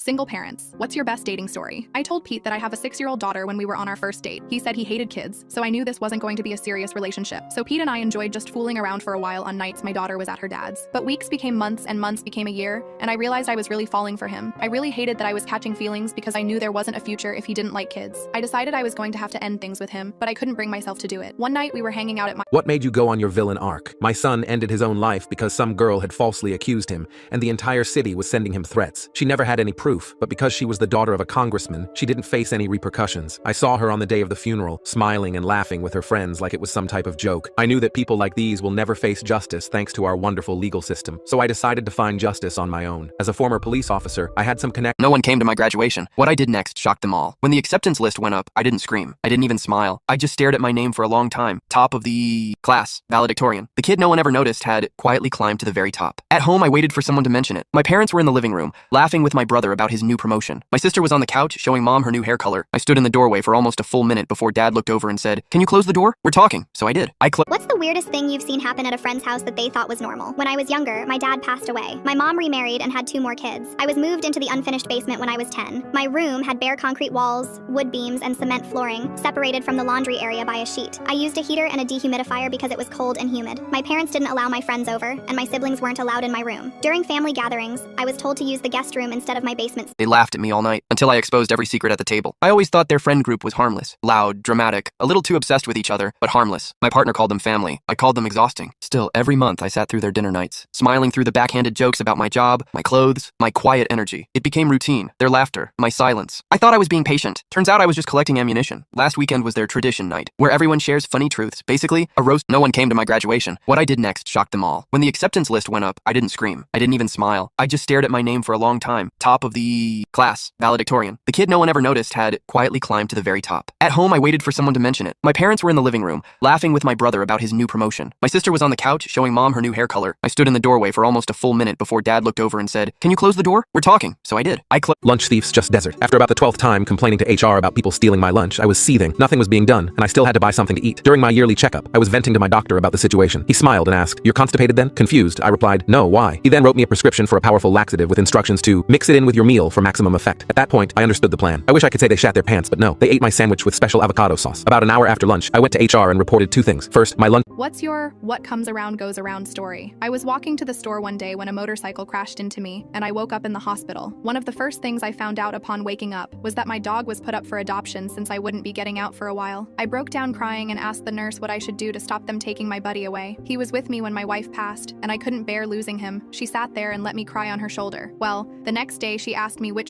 Single parents. What's your best dating story? I told Pete that I have a 6-year-old daughter when we were on our first date. He said he hated kids, so I knew this wasn't going to be a serious relationship. So Pete and I enjoyed just fooling around for a while on nights my daughter was at her dad's. But weeks became months and months became a year, and I realized I was really falling for him. I really hated that I was catching feelings because I knew there wasn't a future if he didn't like kids. I decided I was going to have to end things with him, but I couldn't bring myself to do it. One night we were hanging out at my— What made you go on your villain arc? My son ended his own life because some girl had falsely accused him, and the entire city was sending him threats. She never had any proof, but because she was the daughter of a congressman, she didn't face any repercussions. I saw her on the day of the funeral, smiling and laughing with her friends like it was some type of joke. I knew that people like these will never face justice thanks to our wonderful legal system, so I decided to find justice on my own. As a former police officer, I had some connect— No one came to my graduation. What I did next shocked them all. When the acceptance list went up, I didn't scream. I didn't even smile. I just stared at my name for a long time. Top of the class, valedictorian. The kid no one ever noticed had quietly climbed to the very top. At home, I waited for someone to mention it. My parents were in the living room, laughing with my brother about his new promotion. My sister was on the couch, showing mom her new hair color. I stood in the doorway for almost a full minute before dad looked over and said, "Can you close the door? We're talking." So I did. What's the weirdest thing you've seen happen at a friend's house that they thought was normal? When I was younger, my dad passed away. My mom remarried and had 2 more kids. I was moved into the unfinished basement when I was 10. My room had bare concrete walls, wood beams, and cement flooring, separated from the laundry area by a sheet. I used a heater and a dehumidifier because it was cold and humid. My parents didn't allow my friends over, and my siblings weren't allowed in my room. During family gatherings, I was told to use the guest room instead of my basement. They laughed at me all night until I exposed every secret at the table. I always thought their friend group was harmless, loud, dramatic, a little too obsessed with each other, but harmless. My partner called them family. I called them exhausting. Still, every month I sat through their dinner nights, smiling through the backhanded jokes about my job, my clothes, my quiet energy. It became routine, their laughter, my silence. I thought I was being patient. Turns out I was just collecting ammunition. Last weekend was their tradition night, where everyone shares funny truths. Basically, a roast. No one came to my graduation. What I did next shocked them all. When the acceptance list went up, I didn't scream. I didn't even smile. I just stared at my name for a long time. Top of the class, valedictorian. The kid no one ever noticed had quietly climbed to the very top. At home, I waited for someone to mention it. My parents were in the living room, laughing with my brother about his new promotion. My sister was on the couch, showing mom her new hair color. I stood in the doorway for almost a full minute before dad looked over and said, "Can you close the door? We're talking." So I did. Lunch thieves just desert. After about the 12th time complaining to HR about people stealing my lunch, I was seething. Nothing was being done, and I still had to buy something to eat. During my yearly checkup, I was venting to my doctor about the situation. He smiled and asked, "You're constipated then?" Confused, I replied, "No, why?" He then wrote me a prescription for a powerful laxative with instructions to mix it in with your meal for maximum effect. At that point, I understood the plan. I wish I could say they shat their pants, but no. They ate my sandwich with special avocado sauce. About an hour after lunch, I went to HR and reported 2 things. First, my lunch— What's your what comes around goes around story? I was walking to the store one day when a motorcycle crashed into me, and I woke up in the hospital. One of the first things I found out upon waking up was that my dog was put up for adoption since I wouldn't be getting out for a while. I broke down crying and asked the nurse what I should do to stop them taking my buddy away. He was with me when my wife passed, and I couldn't bear losing him. She sat there and let me cry on her shoulder. Well, the next day she asked me which